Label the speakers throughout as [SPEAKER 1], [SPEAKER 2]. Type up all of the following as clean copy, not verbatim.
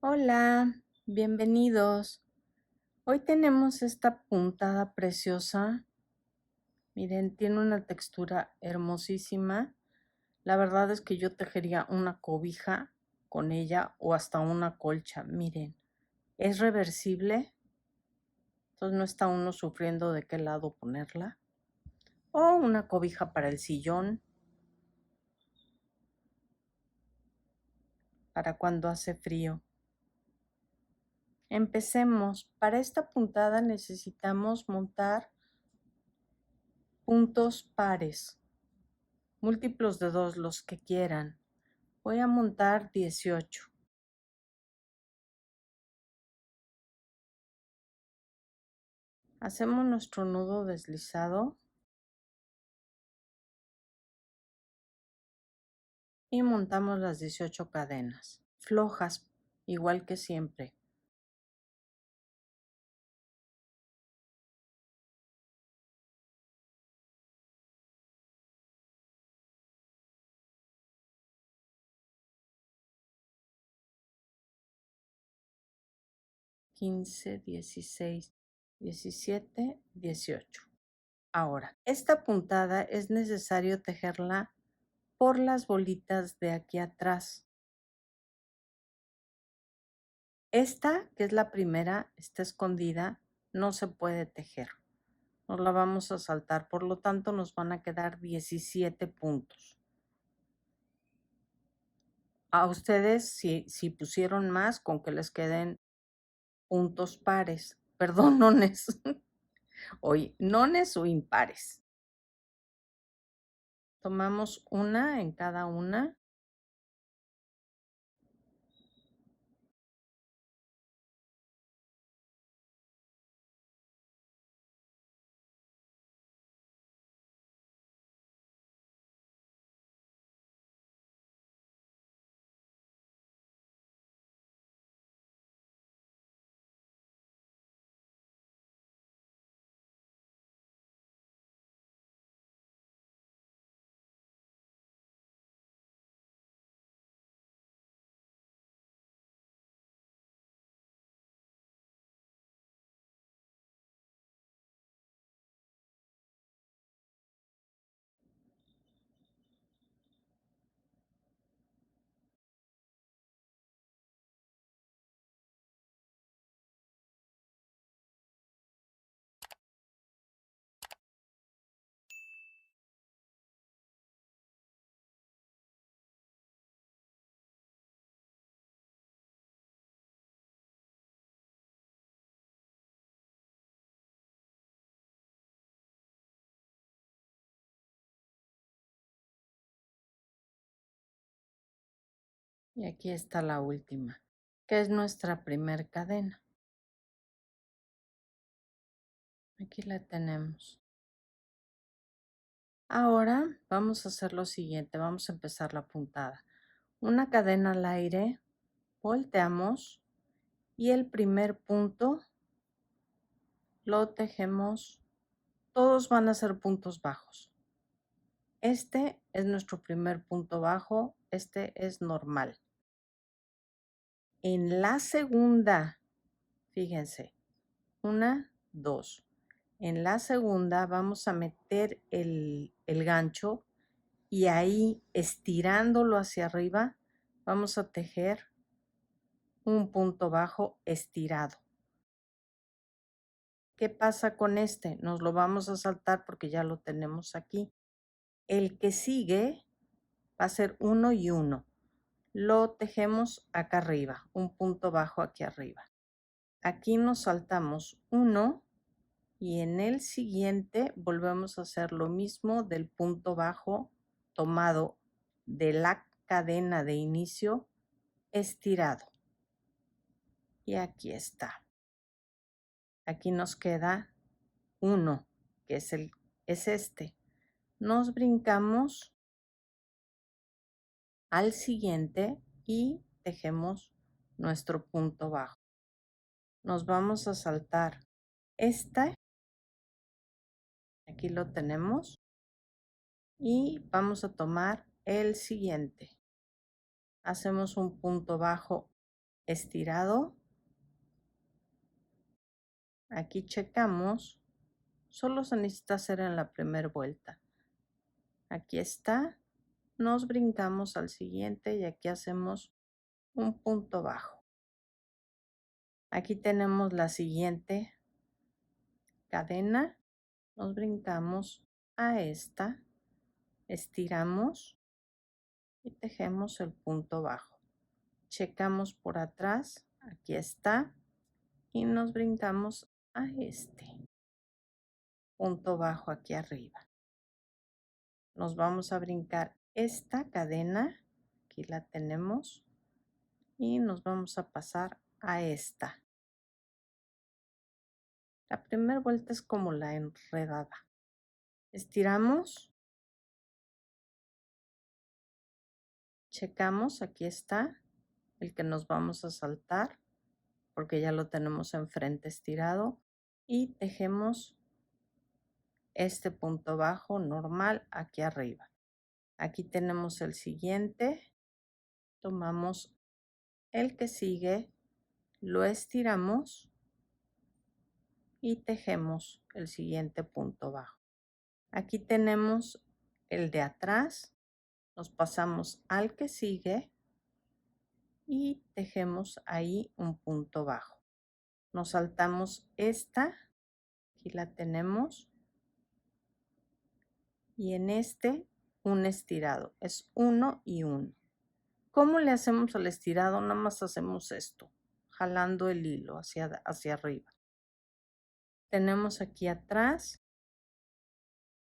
[SPEAKER 1] Hola, bienvenidos. Hoy tenemos esta puntada preciosa. Miren, tiene una textura hermosísima. La verdad es que yo tejería una cobija con ella o hasta una colcha. Miren, es reversible, entonces no está uno sufriendo de qué lado ponerla. O una cobija para el sillón, para cuando hace frío. Empecemos. Para esta puntada necesitamos montar puntos pares. Múltiplos de 2, los que quieran. Voy a montar 18. Hacemos nuestro nudo deslizado y montamos las 18 cadenas, flojas, igual que siempre. Quince, 16, 17, 18. Ahora, esta puntada es necesario tejerla por las bolitas de aquí atrás. Esta, que es la primera, está escondida, no se puede tejer. Nos la vamos a saltar, por lo tanto nos van a quedar 17 puntos. A ustedes, si pusieron más, con que les queden puntos pares, perdón, nones, oye, nones o impares. Tomamos una en cada una. Y aquí está la última, que es nuestra primer cadena. Aquí la tenemos. Ahora vamos a hacer lo siguiente, vamos a empezar la puntada. Una cadena al aire, volteamos y el primer punto lo tejemos. Todos van a ser puntos bajos. Este es nuestro primer punto bajo, este es normal. En la segunda, fíjense, 1, 2. En la segunda vamos a meter el gancho y ahí, estirándolo hacia arriba, vamos a tejer un punto bajo estirado. ¿Qué pasa con este? Nos lo vamos a saltar porque ya lo tenemos aquí. El que sigue va a ser 1 y 1. Lo tejemos acá arriba, un punto bajo aquí arriba. Aquí nos saltamos 1 y en el siguiente volvemos a hacer lo mismo del punto bajo tomado de la cadena de inicio estirado. Y aquí está. Aquí nos queda 1, que es este. Nos brincamos al siguiente y tejemos nuestro punto bajo. Nos vamos a saltar este, aquí lo tenemos, y vamos a tomar el siguiente. Hacemos un punto bajo estirado. Aquí checamos, solo se necesita hacer en la primera vuelta. Aquí está, nos brincamos al siguiente y aquí hacemos un punto bajo. Aquí tenemos la siguiente cadena, nos brincamos a esta, estiramos y tejemos el punto bajo. Checamos por atrás, aquí está, y nos brincamos a este punto bajo aquí arriba. Nos vamos a brincar esta cadena, aquí la tenemos, y nos vamos a pasar a esta. La primera vuelta es como la enredada. Estiramos, checamos, aquí está el que nos vamos a saltar, porque ya lo tenemos enfrente estirado, y tejemos este punto bajo normal aquí arriba. Aquí tenemos el siguiente, tomamos el que sigue, lo estiramos y tejemos el siguiente punto bajo. Aquí tenemos el de atrás, nos pasamos al que sigue y tejemos ahí un punto bajo. Nos saltamos esta, aquí la tenemos, y en este un estirado, es 1 y 1. ¿Cómo le hacemos al estirado? Nada más hacemos esto, jalando el hilo hacia arriba. Tenemos aquí atrás,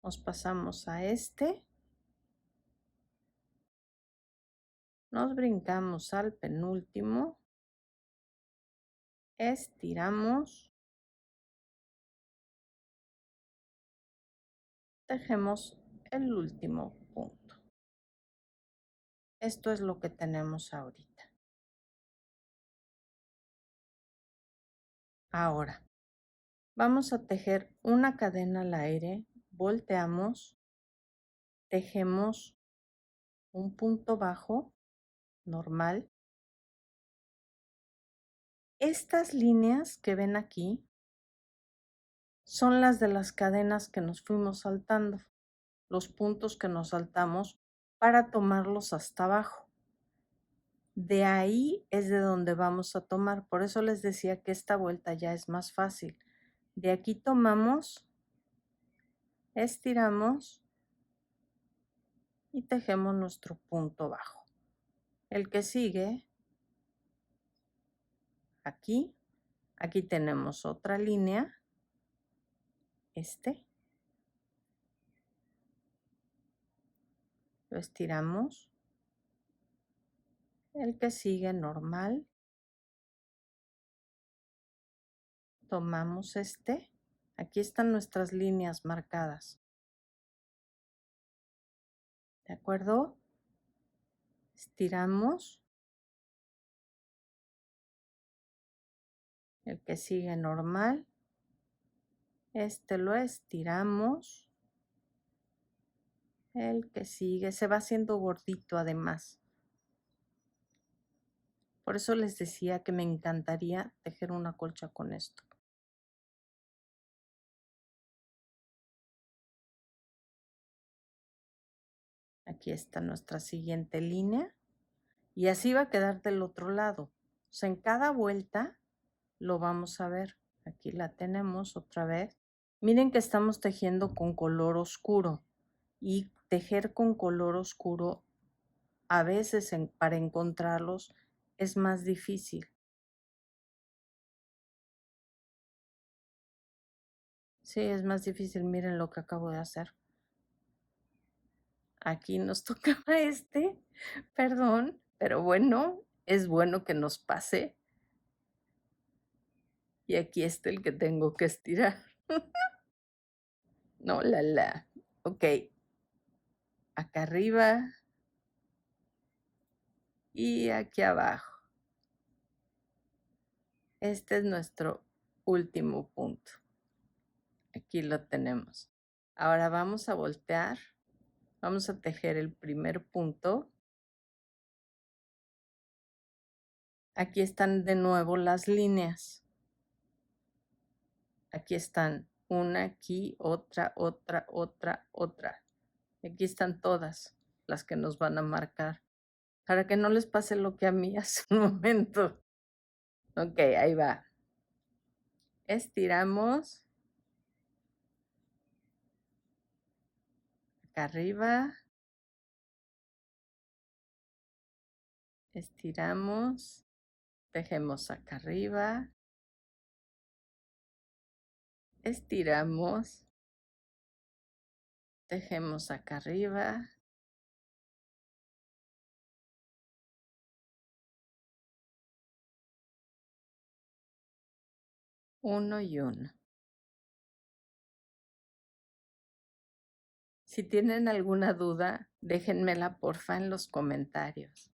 [SPEAKER 1] nos pasamos a este, nos brincamos al penúltimo, estiramos, tejemos el último punto. Esto es lo que tenemos ahorita. Ahora, vamos a tejer una cadena al aire, volteamos, tejemos un punto bajo normal. Estas líneas que ven aquí son las de las cadenas que nos fuimos saltando, los puntos que nos saltamos para tomarlos hasta abajo. De ahí es de donde vamos a tomar, por eso les decía que esta vuelta ya es más fácil. De aquí tomamos, estiramos y tejemos nuestro punto bajo. El que sigue, aquí tenemos otra línea, lo estiramos, el que sigue normal, tomamos aquí están nuestras líneas marcadas, ¿de acuerdo? Estiramos, el que sigue normal, lo estiramos, el que sigue se va haciendo gordito además. Por eso les decía que me encantaría tejer una colcha con esto. Aquí está nuestra siguiente línea y así va a quedar del otro lado. O sea, en cada vuelta lo vamos a ver. Aquí la tenemos otra vez. Miren que estamos tejiendo con color oscuro y tejer con color oscuro a veces para encontrarlos es más difícil. Sí, es más difícil. Miren lo que acabo de hacer. Aquí nos tocaba perdón, pero bueno, es bueno que nos pase. Y aquí está el que tengo que estirar. No, ok. Acá arriba y aquí abajo. Este es nuestro último punto. Aquí lo tenemos. Ahora vamos a voltear. Vamos a tejer el primer punto. Aquí están de nuevo las líneas. Aquí están una, aquí, otra, otra, otra, otra. Aquí están todas las que nos van a marcar. Para que no les pase lo que a mí hace un momento. Ok, ahí va. Estiramos. Acá arriba. Estiramos. Tejemos acá arriba. Estiramos. Tejemos acá arriba. Uno y uno. Si tienen alguna duda, déjenmela porfa en los comentarios.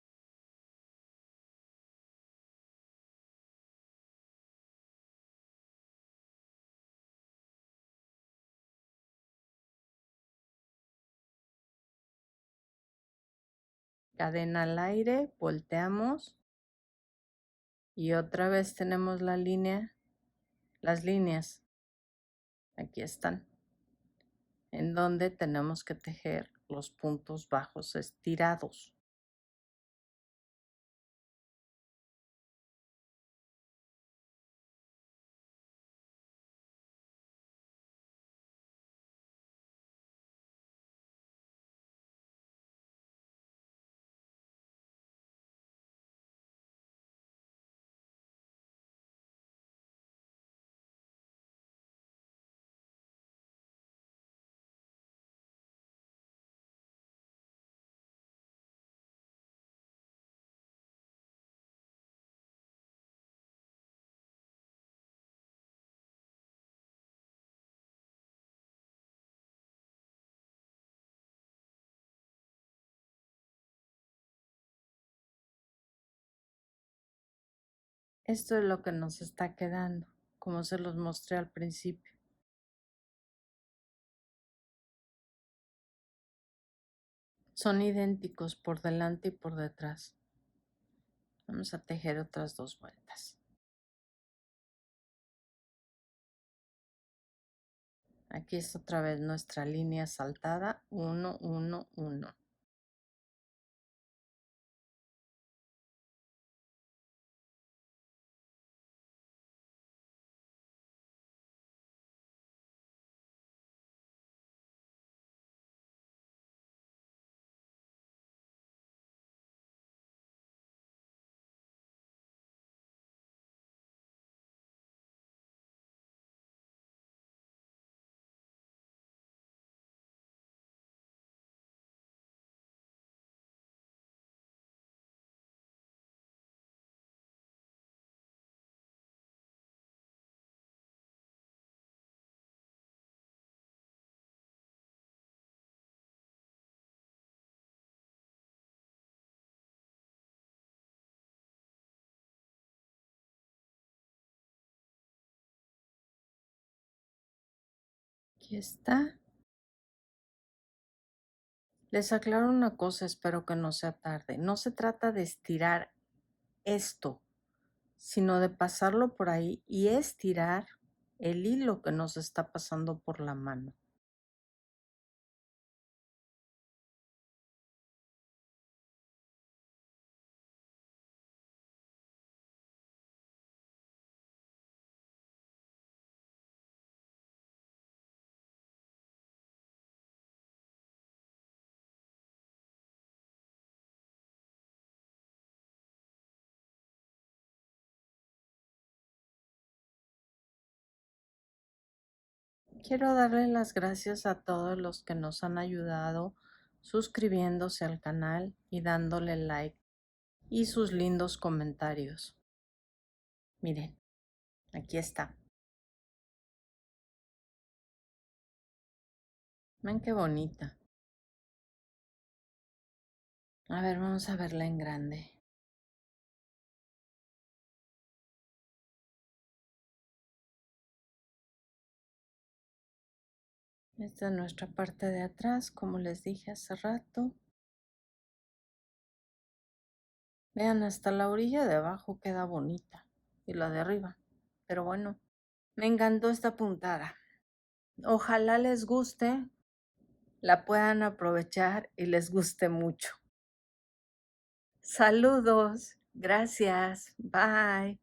[SPEAKER 1] Cadena al aire, volteamos y otra vez tenemos la línea, las líneas. Aquí están, en donde tenemos que tejer los puntos bajos estirados. Esto es lo que nos está quedando, como se los mostré al principio. Son idénticos por delante y por detrás. Vamos a tejer otras 2 vueltas. Aquí es otra vez nuestra línea saltada, 1, 1, 1. Aquí está. Les aclaro una cosa, espero que no sea tarde. No se trata de estirar esto, sino de pasarlo por ahí y estirar el hilo que nos está pasando por la mano. Quiero darle las gracias a todos los que nos han ayudado suscribiéndose al canal y dándole like y sus lindos comentarios. Miren, aquí está. Ven qué bonita. A ver, vamos a verla en grande. Esta es nuestra parte de atrás, como les dije hace rato. Vean, hasta la orilla de abajo queda bonita y la de arriba. Pero bueno, me encantó esta puntada. Ojalá les guste, la puedan aprovechar y les guste mucho. Saludos, gracias, bye.